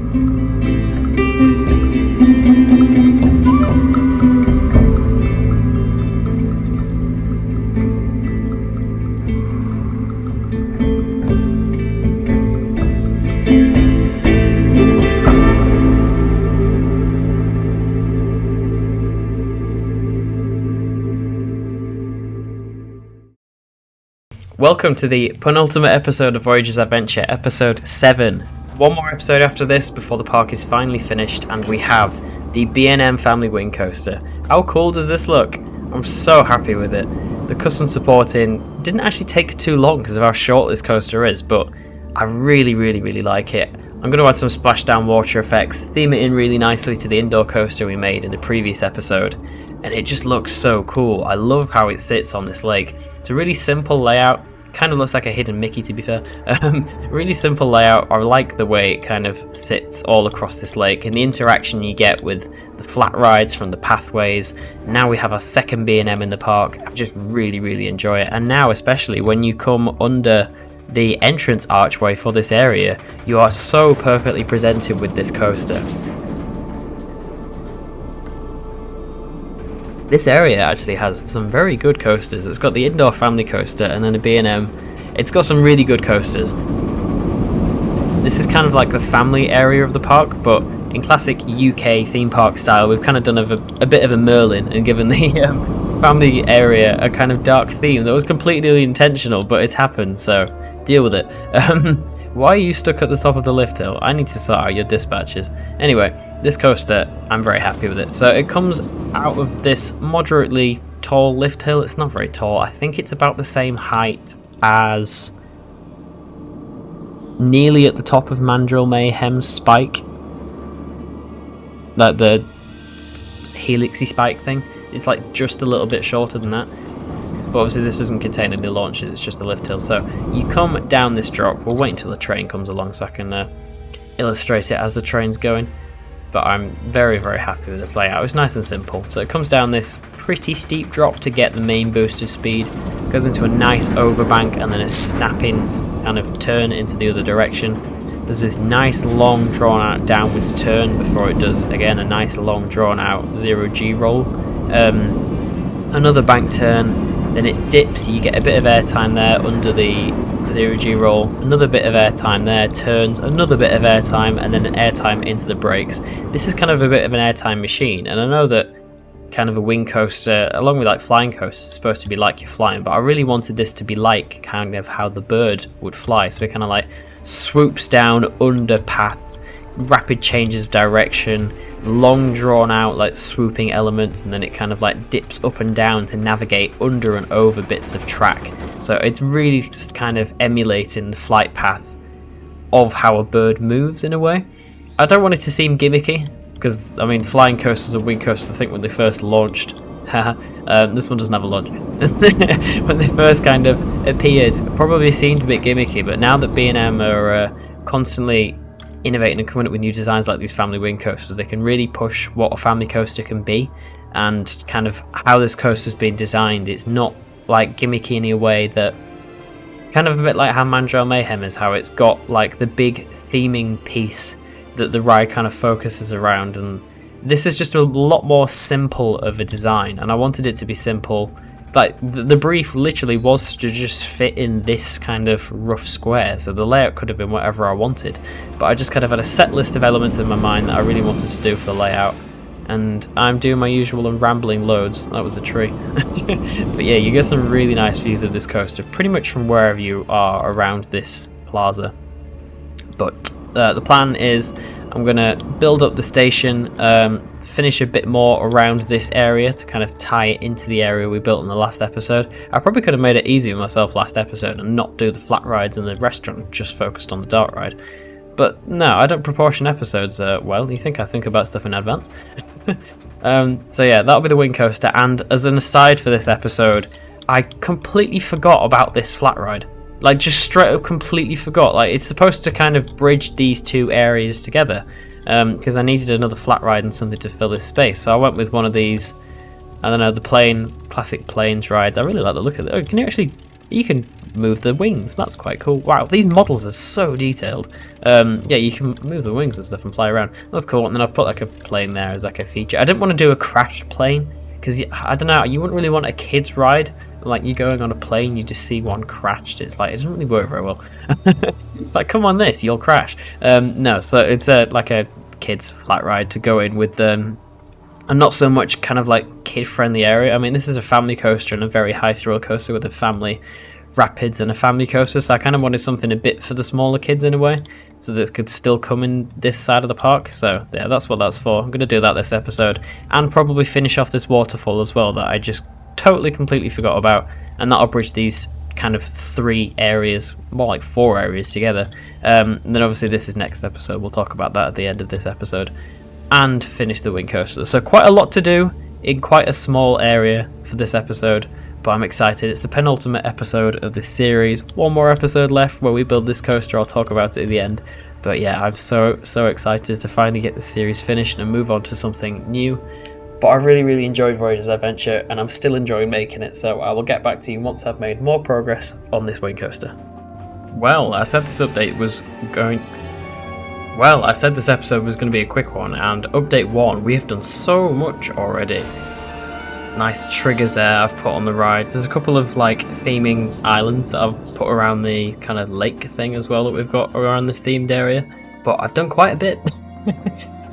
Welcome to the penultimate episode of Voyagers Adventure, episode 7. One more episode after this before the park is finally finished, and we have the B&M Family Wing Coaster. How cool does this look? I'm so happy with it. The custom supporting didn't actually take too long because of how short this coaster is, but I really like it. I'm going to add some splashdown water effects, theme it in really nicely to the indoor coaster we made in the previous episode, and it just looks so cool. I love how it sits on this lake. It's a really simple layout. Kind of looks like a hidden Mickey, to be fair. Really simple layout. I like the way it kind of sits all across this lake and the interaction you get with the flat rides from the pathways. Now we have our second B&M in the park. I just really enjoy it. And now, especially when you come under the entrance archway for this area, you are so perfectly presented with this coaster. This area actually has some very good coasters. It's got the indoor family coaster and then a B&M. It's got some really good coasters. This is kind of like the family area of the park, but in classic UK theme park style, we've kind of done a bit of a Merlin and given the family area a kind of dark theme that was completely intentional, but it's happened, so deal with it. Why are you stuck at the top of the lift hill? I need to sort out your dispatches. Anyway, this coaster, I'm very happy with it. So it comes out of this moderately tall lift hill. It's not very tall. I think it's about the same height as nearly at the top of Mandril Mayhem's spike. Like the helixy spike thing. It's like just a little bit shorter than that. But obviously this doesn't contain any launches, it's just a lift hill. So you come down this drop. We'll wait until the train comes along so I can illustrate it as the train's going. But I'm very happy with this layout. It's nice and simple. So it comes down this pretty steep drop to get the main boost of speed. It goes into a nice overbank and then a snapping kind of turn into the other direction. There's this nice long drawn out downwards turn before it does, again, a nice long drawn out 0G roll. Another bank turn. Then it dips, you get a bit of airtime there under the 0G roll, another bit of airtime there, turns, another bit of airtime, and then an airtime into the brakes. This is kind of a bit of an airtime machine, and I know that kind of a wing coaster, along with like flying coasters, is supposed to be like you're flying, but I really wanted this to be like kind of how the bird would fly, so it kind of like swoops down under paths, rapid changes of direction, long drawn out like swooping elements, and then it kind of like dips up and down to navigate under and over bits of track. So it's really just kind of emulating the flight path of how a bird moves in a way. I don't want it to seem gimmicky because I mean flying coasters and wing coasters, I think when they first launched, this one doesn't have a launch. When they first kind of appeared, probably seemed a bit gimmicky, but now that B&M are constantly innovating and coming up with new designs like these family wing coasters, they can really push what a family coaster can be, and kind of how this coaster's been designed. It's not like gimmicky in a way that kind of a bit like how Mandril Mayhem is, how it's got like the big theming piece that the ride kind of focuses around, and this is just a lot more simple of a design, and I wanted it to be simple. Like the brief literally was to just fit in this kind of rough square, so the layout could have been whatever I wanted, but I just kind of had a set list of elements in my mind that I really wanted to do for the layout, and I'm doing my usual and rambling loads. That was a tree. But yeah, you get some really nice views of this coaster pretty much from wherever you are around this plaza. But the plan is I'm going to build up the station, finish a bit more around this area to kind of tie it into the area we built in the last episode. I probably could have made it easy for myself last episode and not do the flat rides and the restaurant, just focused on the dart ride. But no, I don't proportion episodes well. You think I think about stuff in advance. So yeah, that'll be the wing coaster, and as an aside for this episode, I completely forgot about this flat ride. Like, just straight up completely forgot. Like, it's supposed to kind of bridge these two areas together, because I needed another flat ride and something to fill this space. So I went with one of these, I don't know, the classic planes rides. I really like the look of it. Oh, can you actually, you can move the wings. That's quite cool. Wow, these models are so detailed. Yeah, you can move the wings and stuff and fly around. That's cool. And then I've put like a plane there as like a feature. I didn't want to do a crashed plane because I don't know, you wouldn't really want a kid's ride. Like you going on a plane, you just see one crashed. It's like, it doesn't really work very well. It's like, come on this, you'll crash. No, so it's like a kid's flat ride to go in with and not so much kind of like kid-friendly area. I mean, this is a family coaster and a very high thrill coaster with a family rapids and a family coaster, so I kind of wanted something a bit for the smaller kids in a way, so that it could still come in this side of the park. So yeah, that's what that's for. I'm going to do that this episode, and probably finish off this waterfall as well that I just totally completely forgot about, and that'll bridge these kind of 3 areas, more like 4 areas together. And then obviously this is next episode, we'll talk about that at the end of this episode, and finish the wing coaster. So quite a lot to do in quite a small area for this episode, but I'm excited. It's the penultimate episode of this series. One more episode left where we build this coaster. I'll talk about it at the end. But yeah, I'm so excited to finally get this series finished and move on to something new. But I really enjoyed Voyagers Adventure, and I'm still enjoying making it, so I will get back to you once I've made more progress on this wing coaster. Well, I said this episode was going to be a quick one, and update 1, we have done so much already. Nice triggers there I've put on the ride. There's a couple of like theming islands that I've put around the kind of lake thing as well that we've got around this themed area, but I've done quite a bit.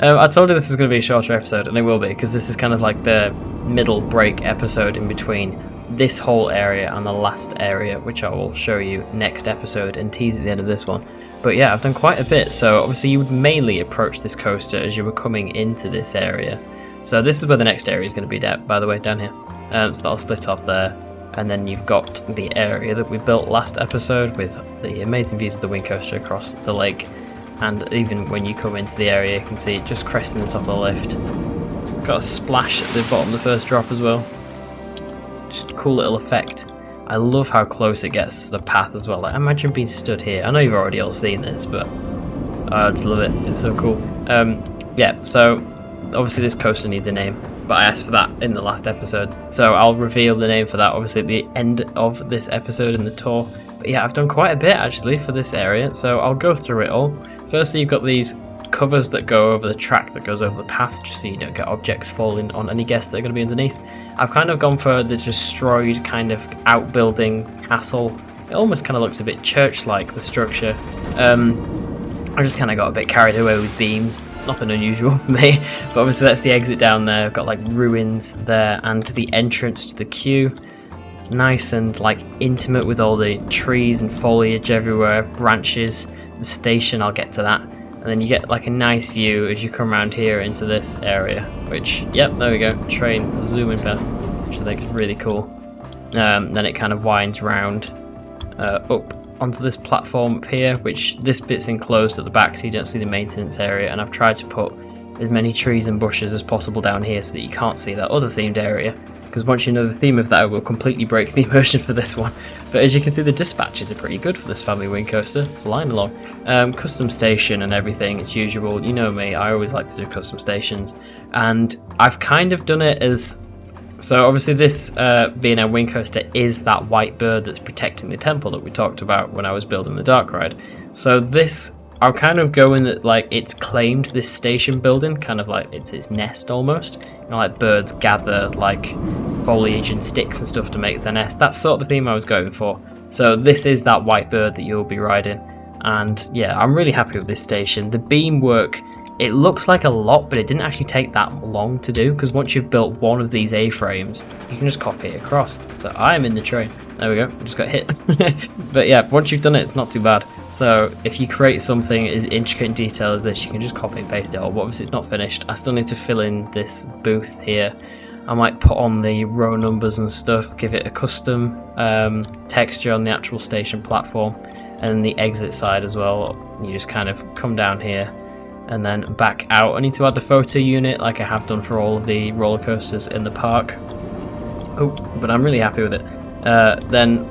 I told you this is going to be a shorter episode, and it will be, because this is kind of like the middle break episode in between this whole area and the last area, which I will show you next episode and tease at the end of this one. But yeah, I've done quite a bit. So obviously you would mainly approach this coaster as you were coming into this area. So this is where the next area is going to be, by the way, down here. So that'll split off there. And then you've got the area that we built last episode with the amazing views of the wing coaster across the lake. And even when you come into the area, you can see it just cresting the top of the lift. Got a splash at the bottom of the first drop as well. Just a cool little effect. I love how close it gets to the path as well. Like, imagine being stood here. I know you've already all seen this, but I just love it. It's so cool. Yeah, so obviously this coaster needs a name, but I asked for that in the last episode. So I'll reveal the name for that obviously at the end of this episode in the tour. But yeah, I've done quite a bit actually for this area, so I'll go through it all. Firstly, you've got these covers that go over the track that goes over the path, just so you don't get objects falling on any guests that are going to be underneath. I've kind of gone for the destroyed kind of outbuilding castle. It almost kind of looks a bit church-like, the structure. I just kind of got a bit carried away with beams. Nothing unusual for me, but obviously that's the exit down there. I've got like ruins there and the entrance to the queue. Nice and like intimate with all the trees and foliage everywhere, branches. The station, I'll get to that. And then you get like a nice view as you come around here into this area, which, yep, there we go, train zooming past, which I think is really cool. Then it kind of winds round up onto this platform up here, which this bit's enclosed at the back so you don't see the maintenance area, and I've tried to put as many trees and bushes as possible down here so that you can't see that other themed area, because once you know the theme of that, it will completely break the immersion for this one. But as you can see, the dispatches are pretty good for this family wing coaster, flying along. Custom station and everything, as usual. You know me, I always like to do custom stations. And I've kind of done it as... So obviously this being a wing coaster is that white bird that's protecting the temple that we talked about when I was building the dark ride. So this... I'll kind of go in that, like, it's claimed this station building, kind of like it's its nest almost. You know, like birds gather like foliage and sticks and stuff to make their nest. That's sort of the theme I was going for. So this is that white bird that you'll be riding. And yeah, I'm really happy with this station. The beam work, it looks like a lot, but it didn't actually take that long to do, because once you've built one of these A-frames, you can just copy it across. So I am in the train. There we go, I just got hit. But yeah, once you've done it, it's not too bad. So if you create something as intricate in detail as this, you can just copy and paste it all. But obviously it's not finished. I still need to fill in this booth here. I might put on the row numbers and stuff, give it a custom texture on the actual station platform, and the exit side as well. You just kind of come down here and then back out. I need to add the photo unit like I have done for all of the roller coasters in the park. Oh, but I'm really happy with it. Then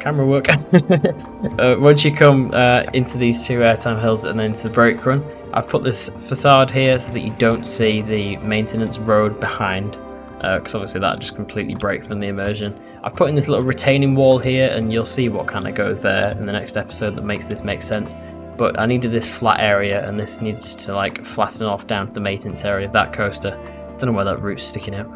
camera work. Once you come into these two airtime hills and then into the brake run, I've put this facade here so that you don't see the maintenance road behind, because obviously that just completely breaks from the immersion. I've put in this little retaining wall here, and you'll see what kind of goes there in the next episode that makes this make sense. But I needed this flat area, and this needed to like flatten off down to the maintenance area of that coaster. Don't know where that route's sticking out.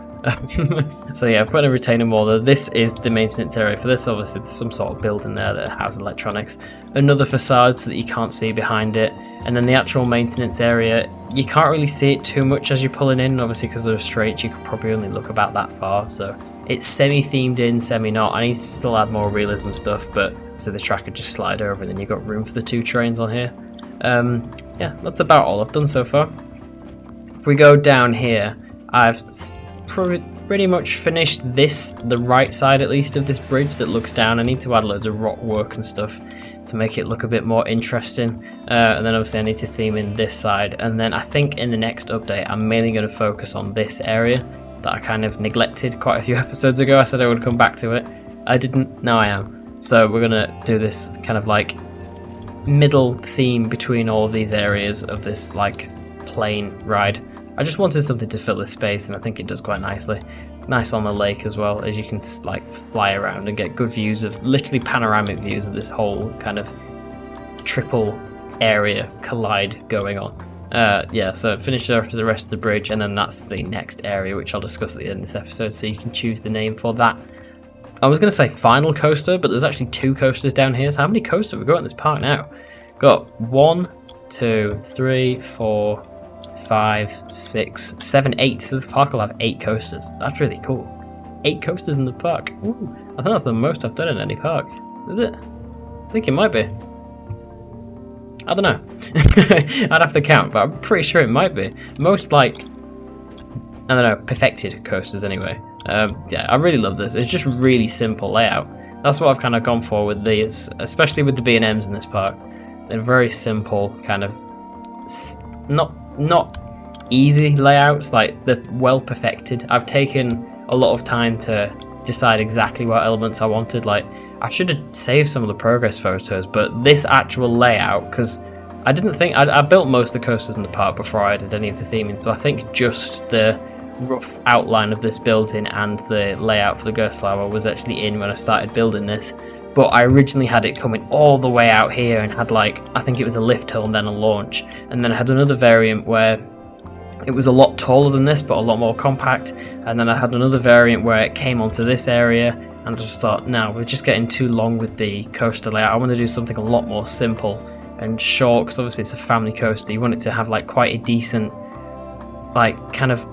So yeah, I've put in a retaining wall there. This is the maintenance area for this. Obviously there's some sort of building there that houses electronics. Another facade so that you can't see behind it. And then the actual maintenance area, you can't really see it too much as you're pulling in. Obviously because of the straights, you could probably only look about that far. So it's semi-themed in, semi-not. I need to still add more realism stuff, but so the track could just slide over, and then you've got room for the 2 trains on here. Yeah, that's about all I've done so far. If we go down here, I've pretty much finished the right side at least of this bridge that looks down. I need to add loads of rock work and stuff to make it look a bit more interesting, and then obviously I need to theme in this side, and then I think in the next update I'm mainly going to focus on this area that I kind of neglected quite a few episodes ago. I said I would come back to it, I didn't, now I am. So we're going to do this kind of like middle theme between all of these areas of this like plane ride. I just wanted something to fill the space, and I think it does quite nicely. Nice on the lake as well, as you can like fly around and get good views of, literally panoramic views of this whole kind of triple area collide going on. Yeah, so finish the rest of the bridge, and then that's the next area, which I'll discuss at the end of this episode, so you can choose the name for that. I was going to say final coaster, but there's actually 2 coasters down here, so how many coasters have we got in this park now? Got 1, 2, 3, 4, 5, 6, 7, 8. So this park will have 8 coasters. That's really cool. 8 coasters in the park. Ooh, I think that's the most I've done in any park. Is it? I think it might be. I don't know. I'd have to count, but I'm pretty sure it might be. Most like, I don't know, perfected coasters anyway. Yeah, I really love this. It's just really simple layout. That's what I've kind of gone for with these, especially with the B&Ms in this park. They're very simple, kind of not easy layouts, like they're well perfected. I've taken a lot of time to decide exactly what elements I wanted. Like, I should have saved some of the progress photos, but this actual layout, because I didn't think, I built most of the coasters in the park before I did any of the theming, so I think just the rough outline of this building and the layout for the Gerstlauer was actually in when I started building this. But I originally had it coming all the way out here and had like, I think it was a lift hill and then a launch. And then I had another variant where it was a lot taller than this, but a lot more compact. And then I had another variant where it came onto this area, and I just thought, no, we're just getting too long with the coaster layout. I want to do something a lot more simple and short, because obviously it's a family coaster. You want it to have like quite a decent, like kind of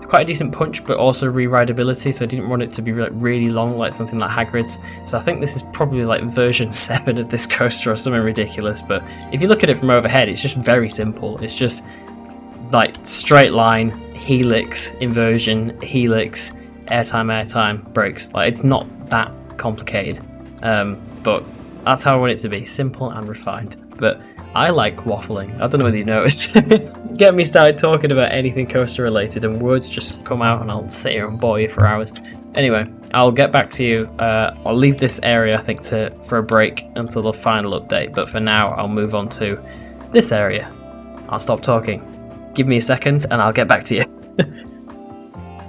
quite a decent punch, but also re-rideability, so I didn't want it to be like really long like something like Hagrid's. So I think this is probably like version 7 of this coaster or something ridiculous, but if you look at it from overhead, it's just very simple. It's just like straight line, helix, inversion, helix, airtime, brakes. Like, it's not that complicated, but that's how I want it to be, simple and refined. But I like waffling. I don't know whether you noticed. Get me started talking about anything coaster related and words just come out and I'll sit here and bore you for hours. Anyway, I'll get back to you. I'll leave this area, I think, for a break until the final update, but for now I'll move on to this area. I'll stop talking. Give me a second and I'll get back to you.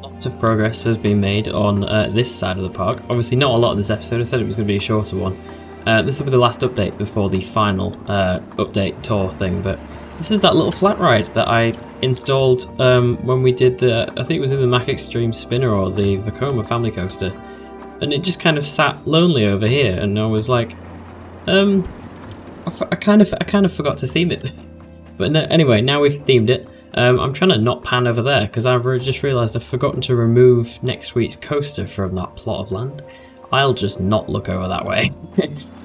Lots of progress has been made on this side of the park. Obviously not a lot in this episode. I said it was going to be a shorter one. This will be the last update before the final update tour thing, but this is that little flat ride that I installed when we did the, I think it was in the Mac Extreme Spinner or the Vekoma Family Coaster, and it just kind of sat lonely over here, and I was like, I kind of forgot to theme it. But no, anyway, now we've themed it. I'm trying to not pan over there because I've just realised I've forgotten to remove next week's coaster from that plot of land. I'll just not look over that way.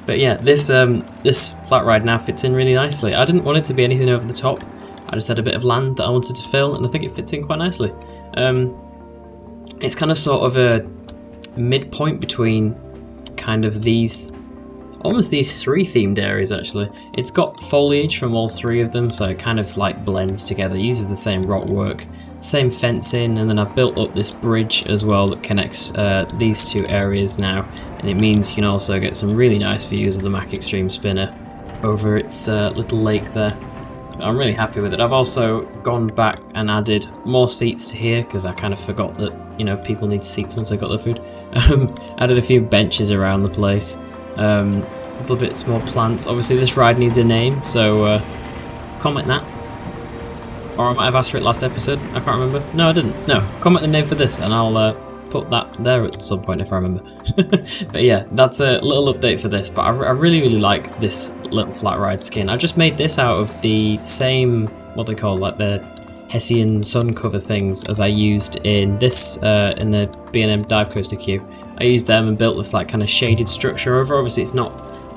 But yeah, this flat ride now fits in really nicely. I didn't want it to be anything over the top. I just had a bit of land that I wanted to fill, and I think it fits in quite nicely. It's kind of sort of a midpoint between kind of these, almost these 3 themed areas actually. It's got foliage from all 3 of them, so it kind of like blends together, uses the same rock work, same fencing, and then I've built up this bridge as well that connects these 2 areas now, and it means you can also get some really nice views of the Mac Extreme Spinner over its little lake there. I'm really happy with it. I've also gone back and added more seats to here because I kind of forgot that, you know, people need seats once they got their food. Added a few benches around the place, a couple of bits more plants. Obviously this ride needs a name, so comment that. Or I might have asked for it last episode, I can't remember. No, I didn't. No, comment the name for this and I'll put that there at some point if I remember. But yeah, that's a little update for this, but I really, really like this little flat ride skin. I just made this out of the same, what they call, like the Hessian sun cover things as I used in this, in the B&M dive coaster queue. I used them and built this like kind of shaded structure over. Obviously it's not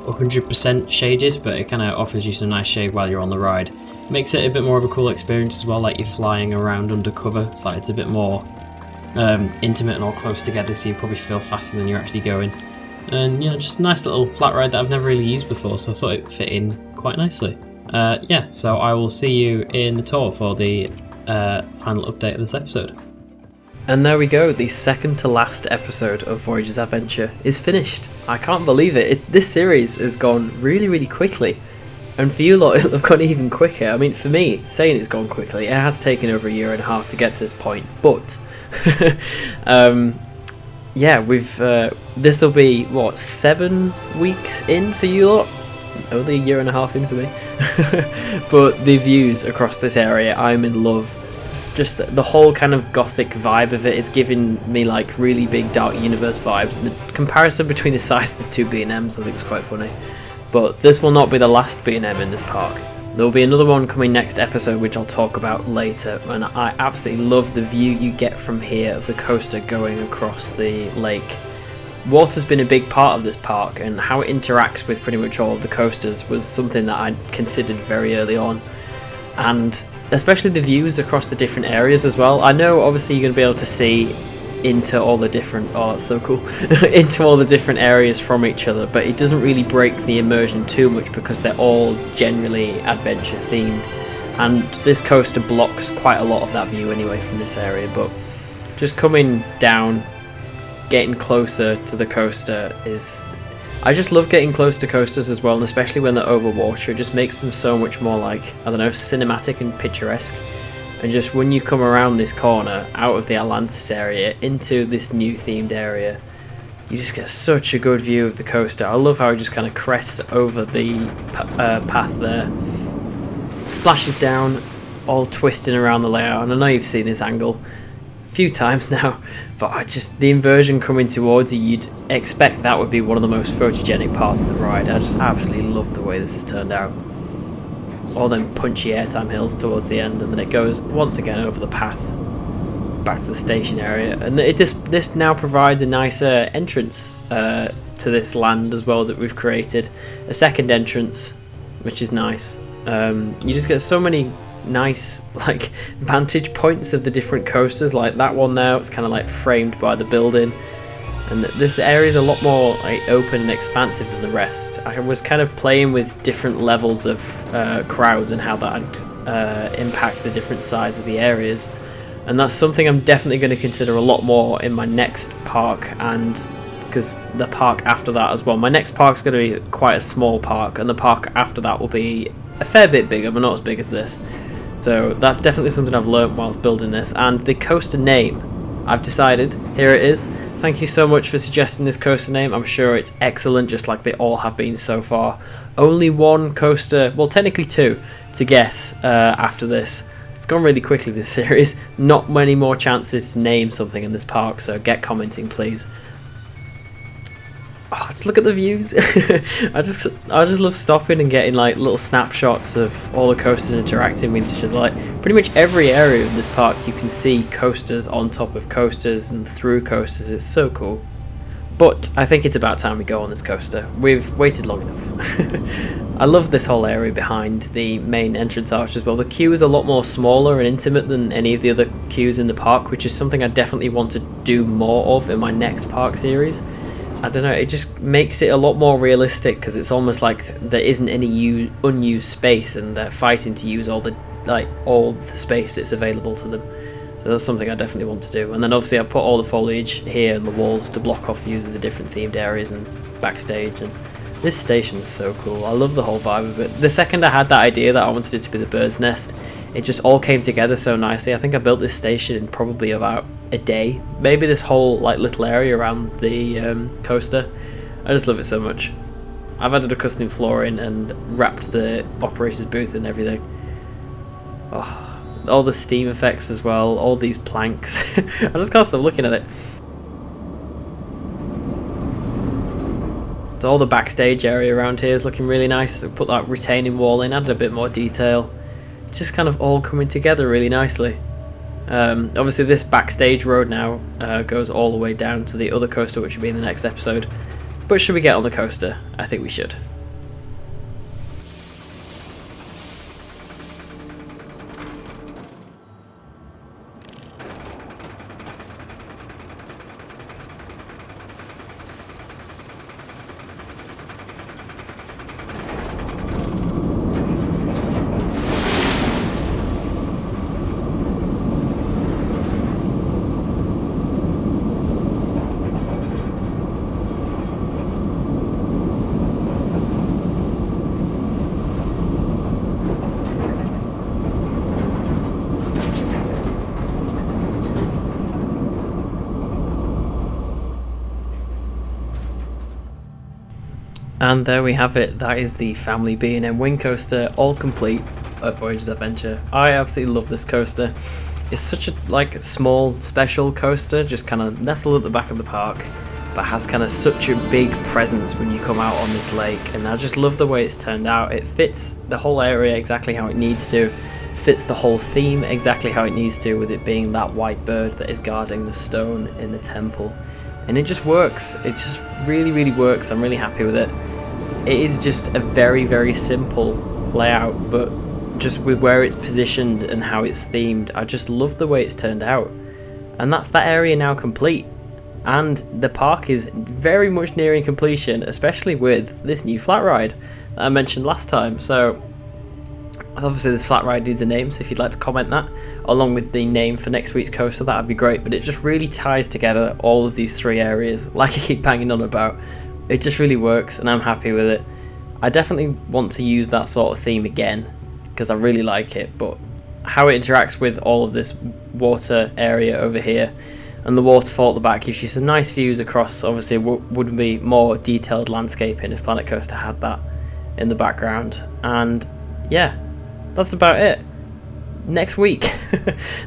100% shaded, but it kind of offers you some nice shade while you're on the ride. Makes it a bit more of a cool experience as well, like you're flying around undercover. It's like it's a bit more intimate and all close together, so you probably feel faster than you're actually going. And you know, just a nice little flat ride that I've never really used before, so I thought it fit in quite nicely. Yeah, so I will see you in the tour for the final update of this episode. And there we go, the second to last episode of Voyagers Adventure is finished. I can't believe it. This series has gone really, really quickly. And for you lot, it'll have gone even quicker. I mean, for me, saying it's gone quickly, it has taken over a year and a half to get to this point. But, yeah, this will be, what, 7 weeks in for you lot? Only a year and a half in for me. But the views across this area, I'm in love. Just the whole kind of gothic vibe of it is giving me like really big Dark Universe vibes. And the comparison between the size of the two B&Ms I think is quite funny. But this will not be the last B&M in this park. There will be another one coming next episode which I'll talk about later, and I absolutely love the view you get from here of the coaster going across the lake. Water's been a big part of this park, and how it interacts with pretty much all of the coasters was something that I considered very early on. And especially the views across the different areas as well. I know obviously you're going to be able to see into all the different, oh that's so cool, into all the different areas from each other, but it doesn't really break the immersion too much because they're all generally adventure themed, and this coaster blocks quite a lot of that view anyway from this area. But just coming down, getting closer to the coaster is, I just love getting close to coasters as well, and especially when they're over water, it just makes them so much more like, I don't know, cinematic and picturesque. And just when you come around this corner, out of the Atlantis area, into this new themed area, you just get such a good view of the coaster. I love how it just kind of crests over the path there. Splashes down, all twisting around the layout. And I know you've seen this angle a few times now, but the inversion coming towards you, you'd expect that would be one of the most photogenic parts of the ride. I just absolutely love the way this has turned out. All them punchy airtime hills towards the end, and then it goes once again over the path back to the station area, and this now provides a nicer entrance to this land as well that we've created, a second entrance, which is nice. You just get so many nice like vantage points of the different coasters, like that one there, it's kind of like framed by the building. And this area is a lot more like open and expansive than the rest. I was kind of playing with different levels of crowds and how that would impact the different size of the areas. And that's something I'm definitely going to consider a lot more in my next park, and because the park after that as well. My next park's going to be quite a small park, and the park after that will be a fair bit bigger, but not as big as this. So that's definitely something I've learnt whilst building this. And the coaster name, I've decided, here it is. Thank you so much for suggesting this coaster name. I'm sure it's excellent, just like they all have been so far. Only one coaster, well technically two, to guess after this. It's gone really quickly, this series. Not many more chances to name something in this park, so get commenting please. Oh, just look at the views. I just love stopping and getting like little snapshots of all the coasters interacting with each other. Like pretty much every area in this park you can see coasters on top of coasters and through coasters. It's so cool. But I think it's about time we go on this coaster. We've waited long enough. I love this whole area behind the main entrance arch as well. The queue is a lot more smaller and intimate than any of the other queues in the park, which is something I definitely want to do more of in my next park series. I don't know, it just makes it a lot more realistic, because it's almost like there isn't any unused space and they're fighting to use all the space that's available to them. So that's something I definitely want to do. And then obviously I've put all the foliage here and the walls to block off views of the different themed areas and backstage, and This station's so cool. I love the whole vibe of it. The second I had that idea that I wanted it to be the bird's nest, it just all came together so nicely. I think I built this station in probably about a day. Maybe this whole like little area around the coaster. I just love it so much. I've added a custom floor in and wrapped the operator's booth and everything. Oh, all the steam effects as well, all these planks. I just can't stop looking at it. So all the backstage area around here is looking really nice. I put that retaining wall in, added a bit more detail. It's just kind of all coming together really nicely. Obviously this backstage road now goes all the way down to the other coaster, which will be in the next episode. But should we get on the coaster? I think we should. And there we have it. That is the Family B&M Wing Coaster, all complete at Voyagers Adventure. I absolutely love this coaster. It's such a like small, special coaster, just kind of nestled at the back of the park, but has kind of such a big presence when you come out on this lake. And I just love the way it's turned out. It fits the whole area exactly how it needs to. Fits the whole theme exactly how it needs to, with it being that white bird that is guarding the stone in the temple. And it just works. It just really, really works. I'm really happy with it. It is just a very, very simple layout, but just with where it's positioned and how it's themed, I just love the way it's turned out. And that's that area now complete. And the park is very much nearing completion, especially with this new flat ride that I mentioned last time. So obviously this flat ride needs a name, so if you'd like to comment that along with the name for next week's coaster, that would be great. But it just really ties together all of these three areas, like I keep banging on about. It just really works and I'm happy with it. I definitely want to use that sort of theme again because I really like it, but how it interacts with all of this water area over here and the waterfall at the back gives you some nice views across. Obviously would be more detailed landscaping if Planet Coaster had that in the background. And yeah, that's about it. Next week,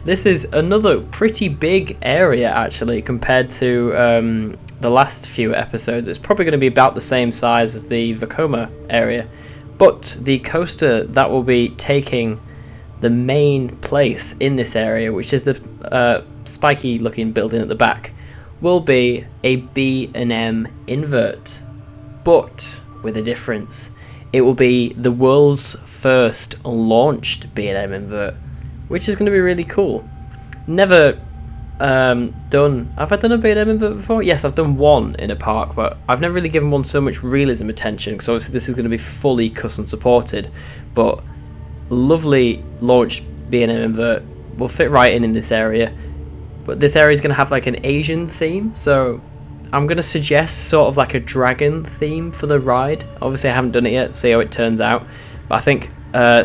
this is another pretty big area actually compared to the last few episodes. It's probably going to be about the same size as the Vekoma area, but the coaster that will be taking the main place in this area, which is the spiky looking building at the back, will be a B&M invert, but with a difference. It will be the world's first launched B&M invert, which is going to be really cool. Never done. Have I done a B&M invert before? Yes, I've done one in a park, but I've never really given one so much realism attention because obviously this is going to be fully custom supported. But lovely launched B&M invert will fit right in this area. But this area is going to have like an Asian theme, so I'm going to suggest sort of like a dragon theme for the ride. Obviously I haven't done it yet, see how it turns out. But I think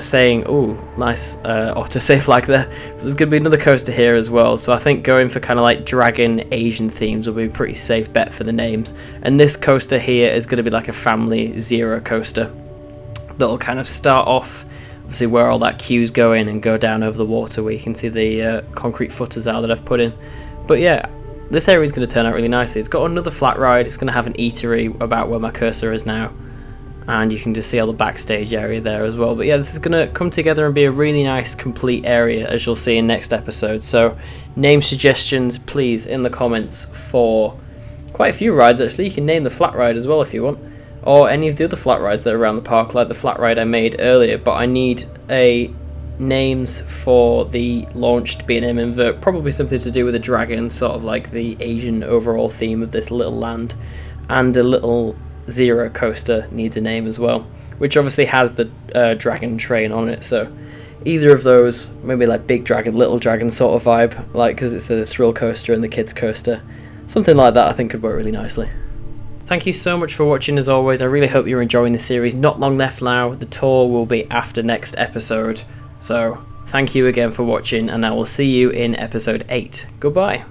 saying, oh, nice autosave like there. There's going to be another coaster here as well. So I think going for kind of like dragon Asian themes will be a pretty safe bet for the names. And this coaster here is going to be like a family zero coaster that'll kind of start off, obviously where all that queue's going, and go down over the water where you can see the concrete footers out that I've put in. But yeah, this area is going to turn out really nicely. It's got another flat ride. It's going to have an eatery about where my cursor is now. And you can just see all the backstage area there as well. But yeah, this is going to come together and be a really nice complete area, as you'll see in next episode. So name suggestions please in the comments for quite a few rides actually. You can name the flat ride as well if you want, or any of the other flat rides that are around the park, like the flat ride I made earlier. But I need names for the launched B&M invert, probably something to do with a dragon, sort of like the Asian overall theme of this little land. And a little zero coaster needs a name as well, which obviously has the dragon train on it. So either of those, maybe like big dragon, little dragon sort of vibe, like because it's the thrill coaster and the kids coaster, something like that I think could work really nicely. Thank you so much for watching as always. I really hope you're enjoying the series. Not long left now. The tour will be after next episode. So thank you again for watching, and I will see you in episode 8. Goodbye.